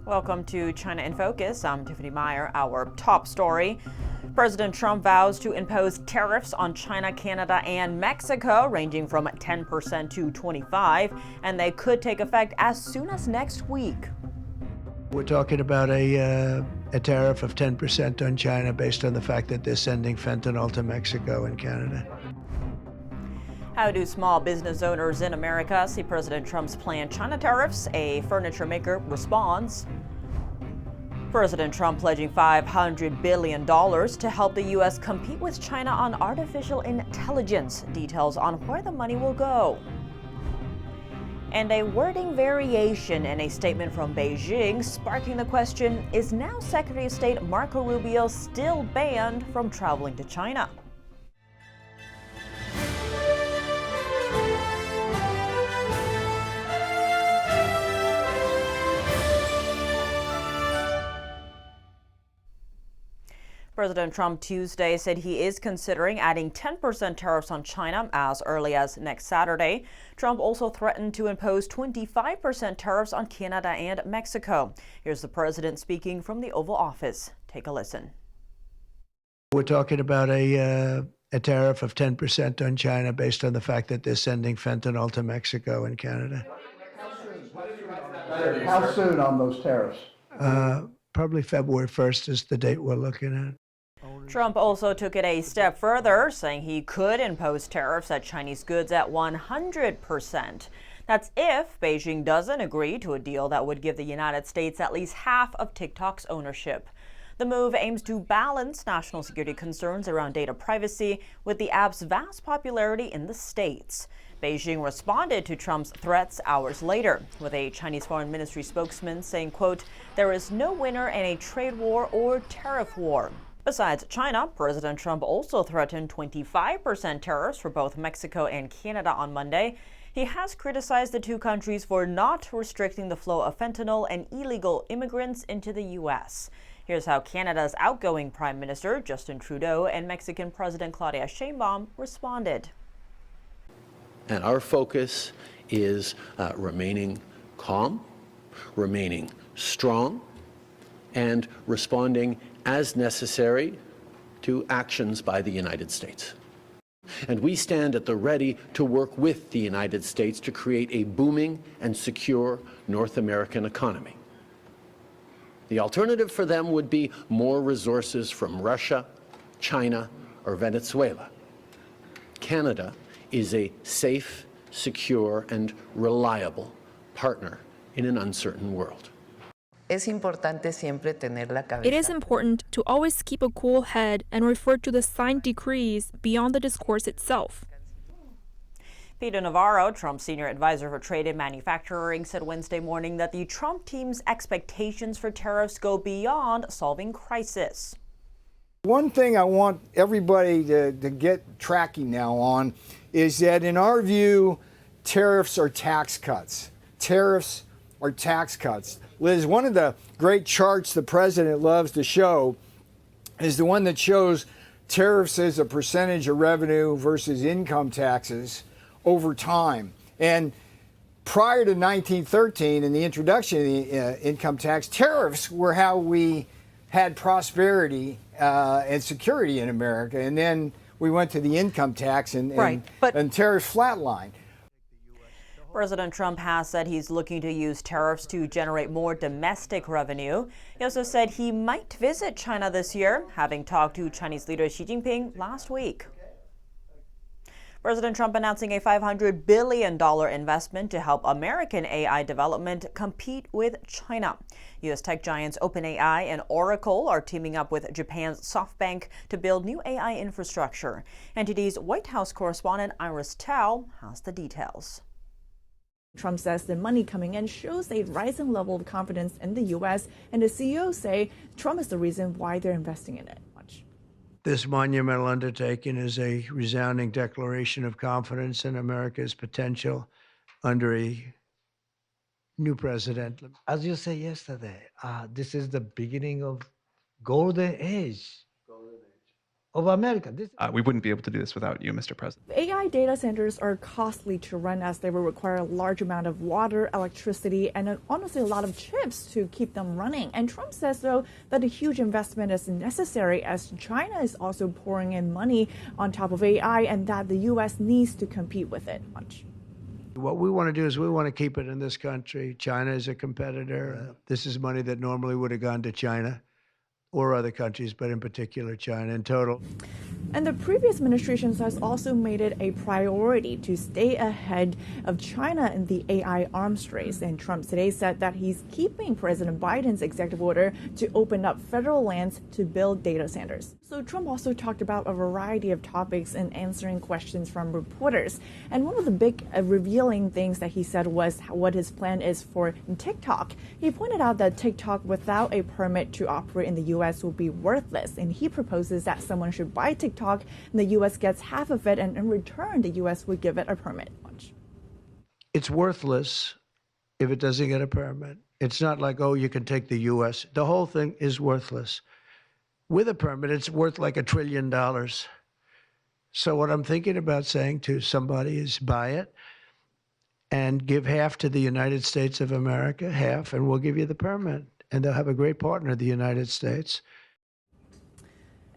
Welcome to China in Focus. I'm Tiffany Meyer. Our top story. President Trump vows to impose tariffs on China, Canada, and Mexico, ranging from 10% to 25%, and they could take effect as soon as next week. We're talking about a tariff of 10% on China based on the fact that they're sending fentanyl to Mexico and Canada. How do small business owners in America see President Trump's planned China tariffs? A furniture maker responds. President Trump pledging $500 billion to help the U.S. compete with China on artificial intelligence. Details on where the money will go. And a wording variation in a statement from Beijing sparking the question, is now Secretary of State Marco Rubio still banned from traveling to China? President Trump Tuesday said he is considering adding 10% tariffs on China as early as next Saturday. Trump also threatened to impose 25% tariffs on Canada and Mexico. Here's the president speaking from the Oval Office. Take a listen. We're talking about a tariff of 10% on China based on the fact that they're sending fentanyl to Mexico and Canada. How soon on those tariffs? Probably February 1st is the date we're looking at. Trump also took it a step further, saying he could impose tariffs at Chinese goods at 100%. That's if Beijing doesn't agree to a deal that would give the United States at least half of TikTok's ownership. The move aims to balance national security concerns around data privacy with the app's vast popularity in the States. Beijing responded to Trump's threats hours later, with a Chinese Foreign Ministry spokesman saying, quote, "There is no winner in a trade war or tariff war." Besides China, President Trump also threatened 25% tariffs for both Mexico and Canada on Monday. He has criticized the two countries for not restricting the flow of fentanyl and illegal immigrants into the U.S. Here's how Canada's outgoing Prime Minister, Justin Trudeau, and Mexican President Claudia Sheinbaum responded. And our focus is remaining calm, remaining strong, and responding as necessary to actions by the United States. And we stand at the ready to work with the United States to create a booming and secure North American economy. The alternative for them would be more resources from Russia, China, or Venezuela. Canada is a safe, secure, and reliable partner in an uncertain world. It is important to always keep a cool head and refer to the signed decrees beyond the discourse itself. Peter Navarro, Trump's senior advisor for trade and manufacturing, said Wednesday morning that the Trump team's expectations for tariffs go beyond solving crisis. One thing I want everybody to get tracking now on is that in our view, tariffs are tax cuts. Tariffs are tax cuts. Liz, one of the great charts the president loves to show is the one that shows tariffs as a percentage of revenue versus income taxes over time. And prior to 1913 and the introduction of the income tax, tariffs were how we had prosperity and security in America. And then we went to the income tax and tariffs flatlined. President Trump has said he's looking to use tariffs to generate more domestic revenue. He also said he might visit China this year, having talked to Chinese leader Xi Jinping last week. President Trump announcing a $500 billion investment to help American AI development compete with China. U.S. tech giants OpenAI and Oracle are teaming up with Japan's SoftBank to build new AI infrastructure. NTD's White House correspondent Iris Tao has the details. Trump says the money coming in shows a rising level of confidence in the U.S., and the CEOs say Trump is the reason why they're investing in it. This monumental undertaking is a resounding declaration of confidence in America's potential under a new president. As you said yesterday, this is the beginning of golden age. of America. We wouldn't be able to do this without you, Mr. President. AI data centers are costly to run as they will require a large amount of water, electricity, and honestly a lot of chips to keep them running. And Trump says, though, that a huge investment is necessary as China is also pouring in money on top of AI and that the U.S. needs to compete with it. What we want to do is we want to keep it in this country. China is a competitor. This is money that normally would have gone to China or other countries, but in particular China in total. And the previous administration has also made it a priority to stay ahead of China in the AI arms race. And Trump today said that he's keeping President Biden's executive order to open up federal lands to build data centers. So Trump also talked about a variety of topics in answering questions from reporters. And one of the big revealing things that he said was what his plan is for TikTok. He pointed out that TikTok without a permit to operate in the U.S. will be worthless. And he proposes that someone should buy TikTok and the U.S. gets half of it, and in return, the U.S. would give it a permit. It's worthless if it doesn't get a permit. It's not like, oh, you can take the U.S. The whole thing is worthless. With a permit, it's worth like $1 trillion. So what I'm thinking about saying to somebody is buy it and give half to the United States of America, half, and we'll give you the permit. And they'll have a great partner, the United States.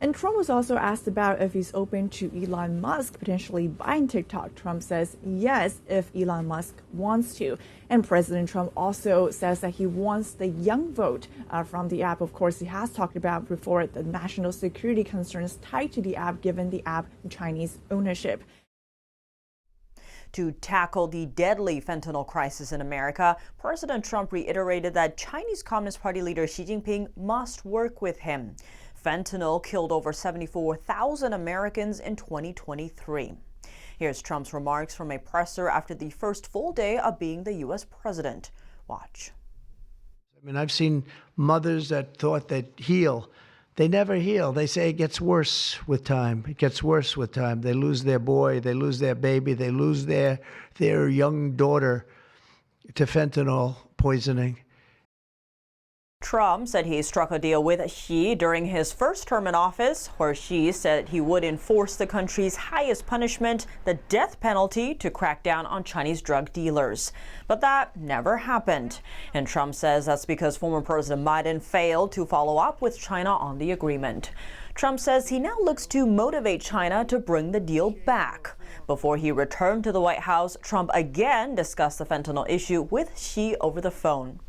And Trump was also asked about if he's open to Elon Musk potentially buying TikTok. Trump says yes, if Elon Musk wants to. And President Trump also says that he wants the young vote from the app. Of course, he has talked about before the national security concerns tied to the app, given the app Chinese ownership. To tackle the deadly fentanyl crisis in America, President Trump reiterated that Chinese Communist Party leader Xi Jinping must work with him. Fentanyl killed over 74,000 Americans in 2023. Here's Trump's remarks from a presser after the first full day of being the U.S. president. Watch. I mean, I've seen mothers that thought they'd heal. They never heal. They say it gets worse with time. It gets worse with time. They lose their boy, they lose their baby, they lose their young daughter to fentanyl poisoning. Trump said he struck a deal with Xi during his first term in office, where Xi said he would enforce the country's highest punishment, the death penalty, to crack down on Chinese drug dealers. But that never happened. And Trump says that's because former President Biden failed to follow up with China on the agreement. Trump says he now looks to motivate China to bring the deal back. Before he returned to the White House, Trump again discussed the fentanyl issue with Xi over the phone.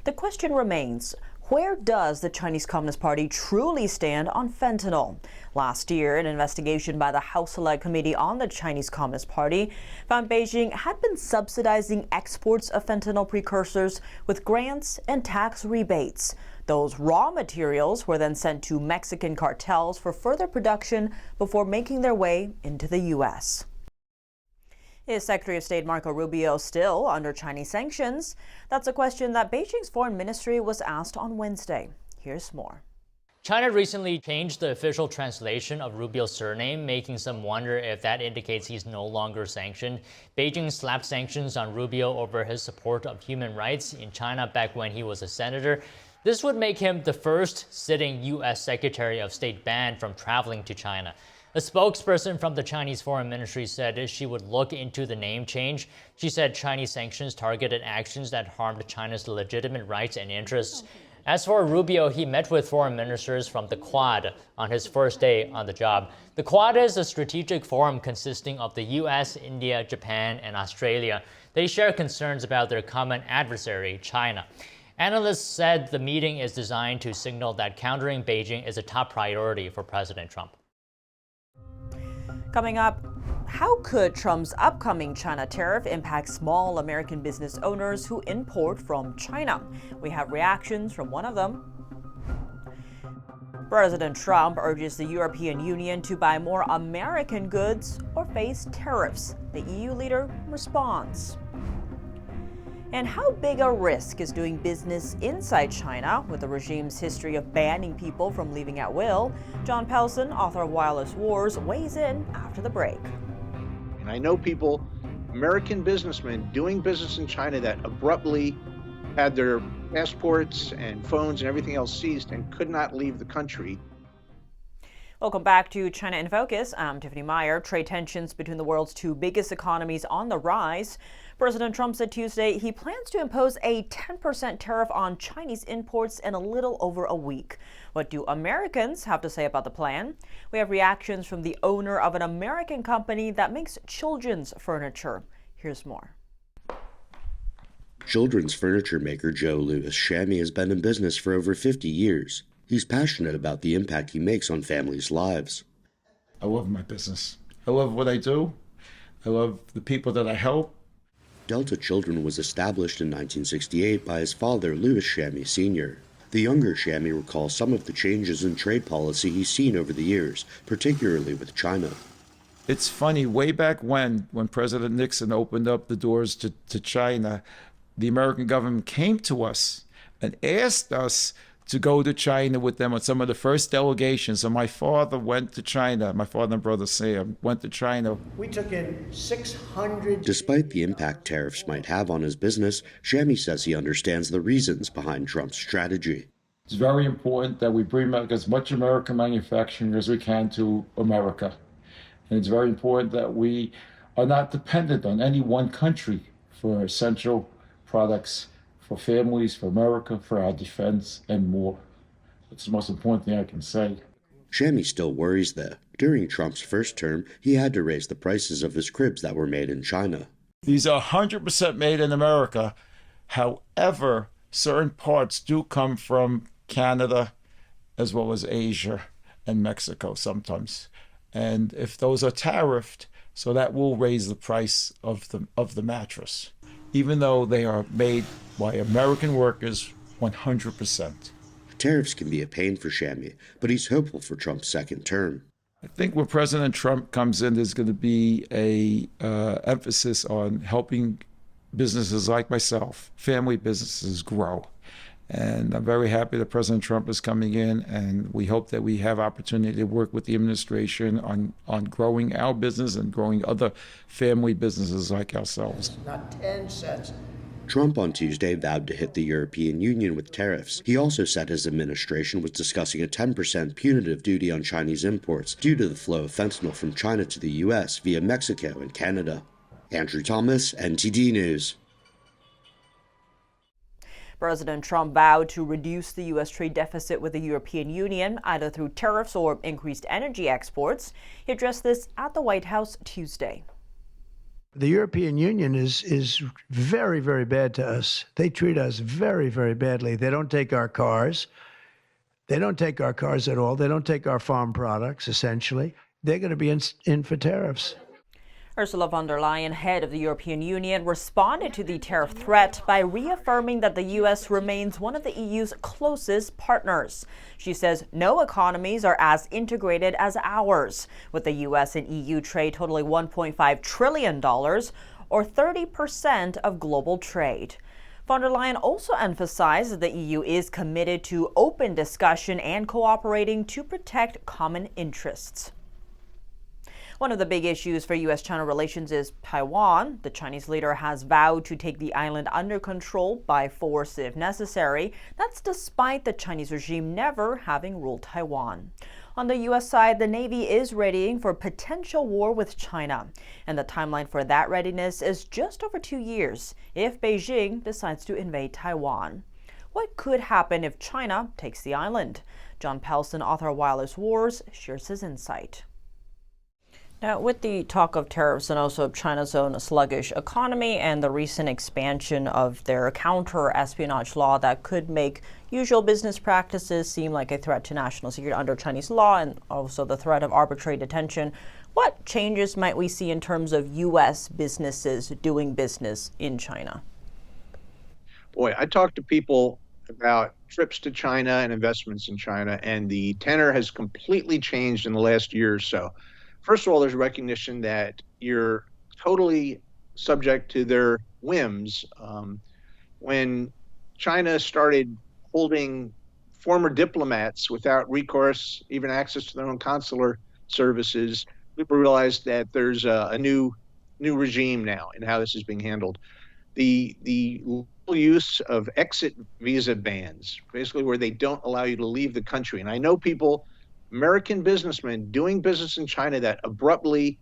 The question remains, where does the Chinese Communist Party truly stand on fentanyl? Last year, an investigation by the House Select Committee on the Chinese Communist Party found Beijing had been subsidizing exports of fentanyl precursors with grants and tax rebates. Those raw materials were then sent to Mexican cartels for further production before making their way into the U.S. Is Secretary of State Marco Rubio still under Chinese sanctions? That's a question that Beijing's foreign ministry was asked on Wednesday. Here's more. China recently changed the official translation of Rubio's surname, making some wonder if that indicates he's no longer sanctioned. Beijing slapped sanctions on Rubio over his support of human rights in China back when he was a senator. This would make him the first sitting U.S. Secretary of State banned from traveling to China. A spokesperson from the Chinese Foreign Ministry said she would look into the name change. She said Chinese sanctions targeted actions that harmed China's legitimate rights and interests. As for Rubio, he met with foreign ministers from the Quad on his first day on the job. The Quad is a strategic forum consisting of the U.S., India, Japan, and Australia. They share concerns about their common adversary, China. Analysts said the meeting is designed to signal that countering Beijing is a top priority for President Trump. Coming up, how could Trump's upcoming China tariff impact small American business owners who import from China? We have reactions from one of them. President Trump urges the European Union to buy more American goods or face tariffs. The EU leader responds. And how big a risk is doing business inside China with the regime's history of banning people from leaving at will? John Pelson, author of Wireless Wars, weighs in after the break. And I know people, American businessmen doing business in China that abruptly had their passports and phones and everything else seized and could not leave the country. Welcome back to China in Focus. I'm Tiffany Meyer. Trade tensions between the world's two biggest economies on the rise. President Trump said Tuesday he plans to impose a 10% tariff on Chinese imports in a little over a week. What do Americans have to say about the plan? We have reactions from the owner of an American company that makes children's furniture. Here's more. Children's furniture maker Joe Louis Shammy has been in business for over 50 years. He's passionate about the impact he makes on families' lives. I love my business. I love what I do. I love the people that I help. Delta Children was established in 1968 by his father, Louis Shammy Sr. The younger Shammy recalls some of the changes in trade policy he's seen over the years, particularly with China. It's funny, way back when President Nixon opened up the doors to China, the American government came to us and asked us to go to China with them on some of the first delegations. So my father went to China. My father and brother Sam went to China. We took in 600. Despite the impact tariffs might have on his business, Shammy says he understands the reasons behind Trump's strategy. It's very important that we bring back as much American manufacturing as we can to America. And it's very important that we are not dependent on any one country for essential products, for families, for America, for our defense, and more. That's the most important thing I can say. Shammy still worries, though. During Trump's first term, he had to raise the prices of his cribs that were made in China. These are 100% made in America. However, certain parts do come from Canada, as well as Asia and Mexico sometimes. And if those are tariffed, so that will raise the price of the mattress, even though they are made by American workers 100%. Tariffs can be a pain for Shammy, but he's hopeful for Trump's second term. I think when President Trump comes in, there's going to be a emphasis on helping businesses like myself, family businesses, grow. And I'm very happy that President Trump is coming in, and we hope that we have opportunity to work with the administration on growing our business and growing other family businesses like ourselves. Not 10 cents. Trump on Tuesday vowed to hit the European Union with tariffs. He also said his administration was discussing a 10% punitive duty on Chinese imports due to the flow of fentanyl from China to the U.S. via Mexico and Canada. Andrew Thomas, NTD News. President Trump vowed to reduce the U.S. trade deficit with the European Union, either through tariffs or increased energy exports. He addressed this at the White House Tuesday. The European Union is very, very bad to us. They treat us very, very badly. They don't take our cars. They don't take our cars at all. They don't take our farm products, essentially. They're going to be in for tariffs. Ursula von der Leyen, head of the European Union, responded to the tariff threat by reaffirming that the U.S. remains one of the EU's closest partners. She says no economies are as integrated as ours, with the U.S. and EU trade totaling $1.5 trillion, or 30% of global trade. Von der Leyen also emphasized that the EU is committed to open discussion and cooperating to protect common interests. One of the big issues for U.S.-China relations is Taiwan. The Chinese leader has vowed to take the island under control by force if necessary. That's despite the Chinese regime never having ruled Taiwan. On the U.S. side, the Navy is readying for potential war with China. And the timeline for that readiness is just over 2 years if Beijing decides to invade Taiwan. What could happen if China takes the island? John Pelson, author of Wireless Wars, shares his insight. Now, with the talk of tariffs and also China's own sluggish economy and the recent expansion of their counter-espionage law that could make usual business practices seem like a threat to national security under Chinese law, and also the threat of arbitrary detention, what changes might we see in terms of U.S. businesses doing business in China? Boy, I talked to people about trips to China and investments in China, and the tenor has completely changed in the last year or so. First of all, there's recognition that you're totally subject to their whims. When China started holding former diplomats without recourse, even access to their own consular services, people realized that there's a new regime now in how this is being handled. The use of exit visa bans, basically where they don't allow you to leave the country. And I know people American businessmen doing business in China that abruptly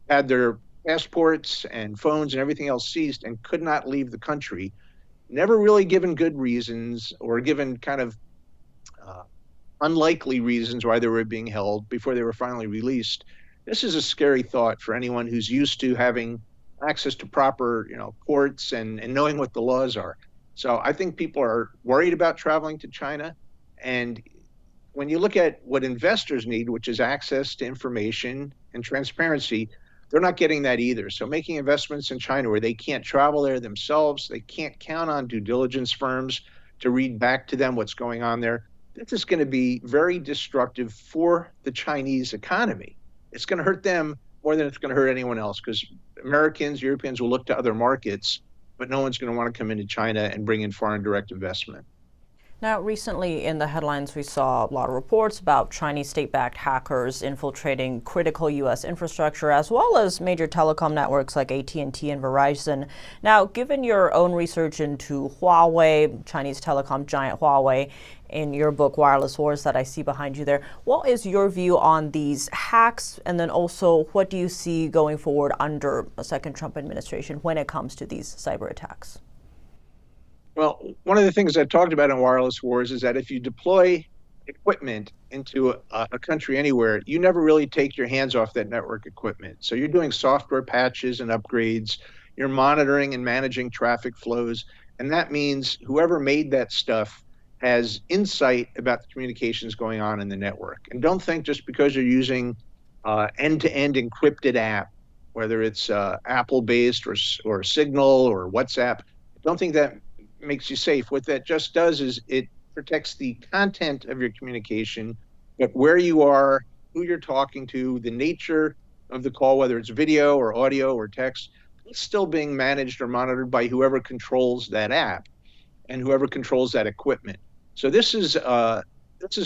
had their passports and phones and everything else seized and could not leave the country, never really given good reasons or given kind of unlikely reasons why they were being held before they were finally released. This is a scary thought for anyone who's used to having access to proper, courts and knowing what the laws are. So I think people are worried about traveling to China. And when you look at what investors need, which is access to information and transparency, they're not getting that either. So making investments in China where they can't travel there themselves, they can't count on due diligence firms to read back to them what's going on there, this is going to be very destructive for the Chinese economy. It's going to hurt them more than it's going to hurt anyone else, because Americans, Europeans will look to other markets, but no one's going to want to come into China and bring in foreign direct investment. Now, recently in the headlines, we saw a lot of reports about Chinese state-backed hackers infiltrating critical U.S. infrastructure, as well as major telecom networks like AT&T and Verizon. Now, given your own research into Huawei, Chinese telecom giant Huawei, in your book, Wireless Wars, that I see behind you there, what is your view on these hacks? And then also, what do you see going forward under a second Trump administration when it comes to these cyber attacks? Well, one of the things I talked about in Wireless Wars is that if you deploy equipment into a country anywhere, you never really take your hands off that network equipment. So you're doing software patches and upgrades, you're monitoring and managing traffic flows, and that means whoever made that stuff has insight about the communications going on in the network. And don't think just because you're using end-to-end encrypted app, whether it's Apple-based or Signal or WhatsApp, don't think that makes you safe. What that just does is it protects the content of your communication, but where you are, who you're talking to, the nature of the call, whether it's video or audio or text, it's still being managed or monitored by whoever controls that app and whoever controls that equipment. So this is a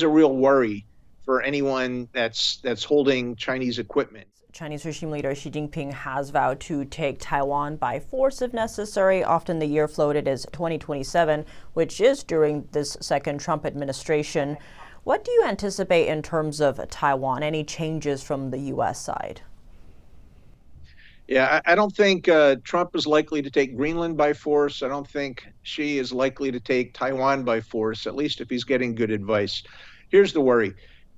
real worry for anyone that's holding Chinese equipment. Chinese regime leader Xi Jinping has vowed to take Taiwan by force if necessary. Often the year floated is 2027, which is during this second Trump administration. What do you anticipate in terms of Taiwan? Any changes from the U.S. side? Yeah, I don't think Trump is likely to take Greenland by force. I don't think Xi is likely to take Taiwan by force, at least if he's getting good advice. Here's the worry.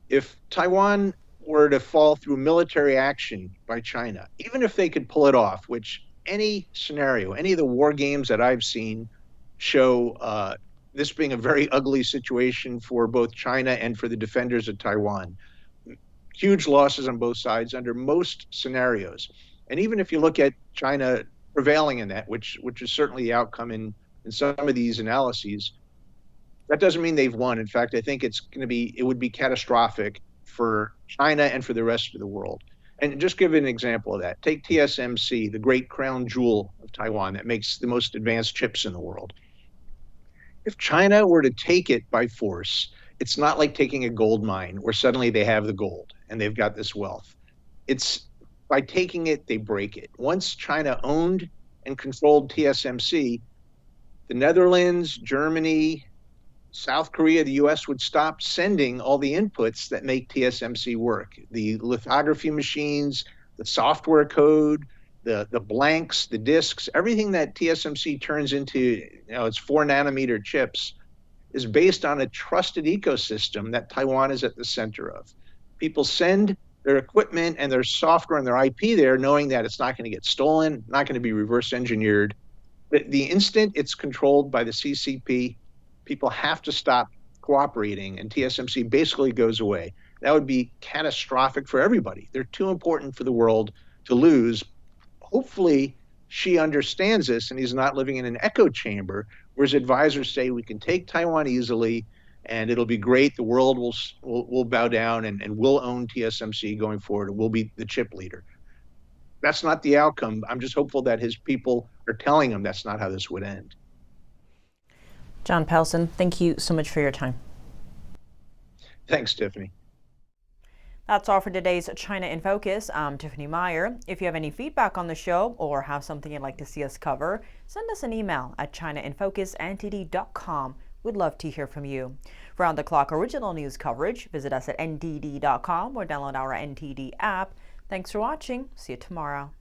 If Taiwan were to fall through military action by China, even if they could pull it off, which any scenario, any of the war games that I've seen show this being a very ugly situation for both China and for the defenders of Taiwan. Huge losses on both sides under most scenarios. And even if you look at China prevailing in that, which is certainly the outcome in some of these analyses, that doesn't mean they've won. In fact, I think it would be catastrophic for China and for the rest of the world. And just give an example of that. Take TSMC, the great crown jewel of Taiwan that makes the most advanced chips in the world. If China were to take it by force, it's not like taking a gold mine where suddenly they have the gold and they've got this wealth. It's by taking it, they break it. Once China owned and controlled TSMC, the Netherlands, Germany, South Korea, the U.S. would stop sending all the inputs that make TSMC work. The lithography machines, the software code, the blanks, the disks, everything that TSMC turns into, its 4 nanometer chips is based on a trusted ecosystem that Taiwan is at the center of. People send their equipment and their software and their IP there knowing that it's not going to get stolen, not going to be reverse engineered. The instant it's controlled by the CCP, people have to stop cooperating and TSMC basically goes away. That would be catastrophic for everybody. They're too important for the world to lose. Hopefully, Xi understands this and he's not living in an echo chamber where his advisors say we can take Taiwan easily and it'll be great. The world will bow down and we'll own TSMC going forward and we'll be the chip leader. That's not the outcome. I'm just hopeful that his people are telling him that's not how this would end. John Pelson, thank you so much for your time. Thanks, Tiffany. That's all for today's China in Focus. I'm Tiffany Meyer. If you have any feedback on the show or have something you'd like to see us cover, send us an email at chinainfocusntd.com. We'd love to hear from you. For round-the-clock original news coverage, visit us at ntd.com or download our NTD app. Thanks for watching. See you tomorrow.